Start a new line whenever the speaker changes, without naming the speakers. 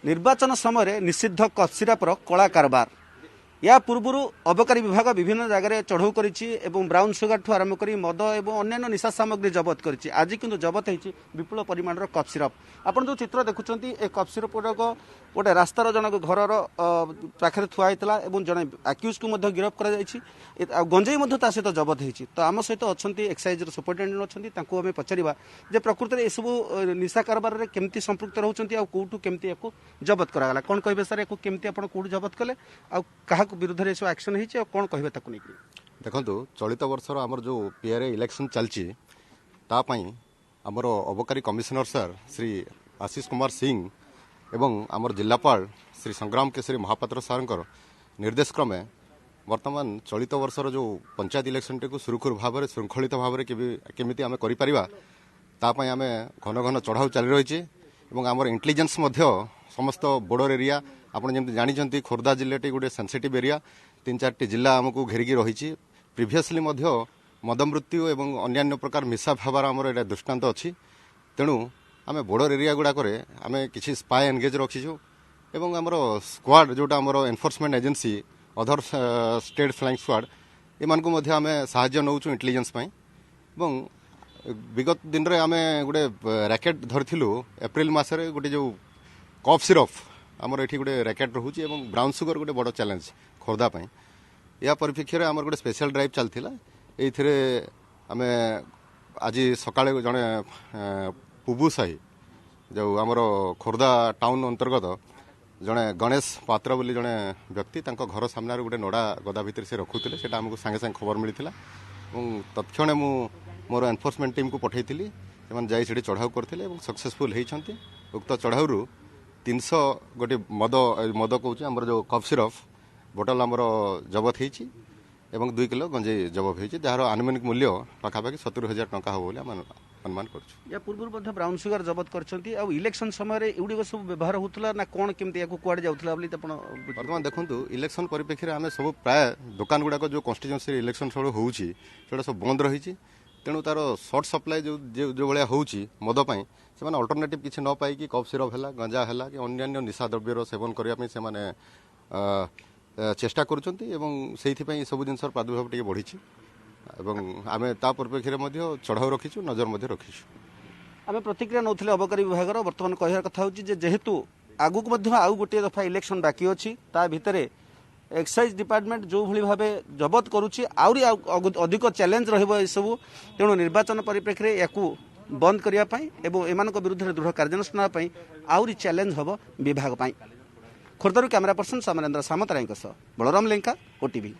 निर्वाचन समय निषिद्ध कफ सिरपर कला कारबार या पूर्व अबकारी विभाग विभिन्न जगह चढ़ऊ कर ब्राउन सुगर ठू आरंभ कर मद और अन्य निशा सामग्री जबत कर आज किंतु जबत होती विपुल परिमाण कफ सिरप आप जो चित्र देखुं ए कफ सिरप गुड़ाक गोटे रास्तार जन घर पाखे थुआ होता जड़े आक्यूज को गिरफ कर गंजेई सहित जबत होती तो आम सहित अच्छा एक्साइज सुपरिटेडेंट अच्छा आम पचारा जे प्रकृत में यू निशा कारबार में केमती संपृक्त रोचे कौटू केमती या जबत कराला कौन कहे सर या केमती आप कौट जबत कले आ विरुद्ध में सब एक्शन होती कौन कहे
देखो चलित वर्षर आमर जो पीआरए इलेक्शन चलती आमर अबकारी कमिशनर सर श्री आशीष कुमार सिंह एवं आमर जिलापाल श्री संग्राम केसरी महापात्र सार निर्देश क्रमे वर्तमान चलित वर्षर जो पंचायत इलेक्शन टी सुरखुर भाव में श्रृंखलित भाव में केमी आम करपारे आम घन घन चढ़ाऊ चली रही आमर इंटेलिजेंस समस्त बॉर्डर एरिया आपड़ जमी जानते खोर्धा जिले गोटे सेंसिटिव एरिया 3-4 जिला आमको घेरिकी रही प्रिवियसली मद मृत्यु और अन्य प्रकार मिसा भावार आमर यहाँ दृष्टांत अच्छी तेणु आम बॉर्डर एरिया गुड़ाक आम किसी स्पाई एंगेज रखीचु एवं आमर स्क्वाड जोटा आमर enforcement agency other state flying squad एम आम साहाय्य नौचु इंटेलिजेंस विगत दिन में आम गोटे रैकेट धरलु एप्रिल मसरे गोटे जो कफ सिरप आमर ये गोटे रैकेट रोचे और ब्राउन सुगर गोटे बड़ चैलेंज खोर्धापी या परिप्रेक्षी में आम गोटे स्पेशल ड्राइव चलता ये आम आज सका जड़े पुबु साही जो आमर खोर्धा टाउन अंतर्गत जड़े गणेश पात्र बोली जड़े व्यक्ति घर सामने गोटे नड़ा गदा भितर से रखुले से आमको सांगे सांगे खबर मिलता तत्क्षण मु मोर एनफोर्समेंट टीम को पठे से चढ़ाऊ करते सक्सेसफुल होती उक्त चढ़ाऊ 300 गोटे मद कौच आमर जो कफ सिरप बोतल आमर जबत होती 2 किलो गंजेई जबत होती जार आनुमानिक मूल्य पाखापाखि 70,000 टंका हो अनुमान कर
पूर्व ब्राउन सुगर जबत कर इलेक्शन समय एगुड़ी सब व्यवहार होता ना कौन केमती कुआड़े जाऊला
बर्तमान देखो इलेक्शन परिप्रेक्षी में आम सब प्राय दुकान गुड़ाक जो कन्स्टिट्यूएंसी इलेक्शन सब होती सब बंद रही तेणु तार सर्ट सप्लाई जो भाया होची मदपाई से अल्टरनेटिव किसी न पाई कफ सिरप है गंजा है कि अन्य निशा द्रव्यर सेवन करने से चेष्टा कर सब जिन प्रादुर्भाव टे बढ़ी आम ता परिप्रेक्षी में चढ़ाऊ रखीचु नजर रखीचु
आम प्रतिक्रिया नौले अबकारी विभाग बर्तमान कह कथा हूँ जेहेतु आगुक आउ गोटे दफा इलेक्शन बाकी अच्छी ता भितर एक्साइज डिपार्टमेंट जो भली भाव जबत करुच्ची आउरी अधिक चैलेंज रही तेणु निर्वाचन परिप्रेक्षी में या बंद करने एवं एम विरुद्ध दृढ़ कार्यानुष्ठान आउरी चैलेंज हम विभाग खोर्धारू camera person Samarendra Samantaray Balaram Lenka OTV.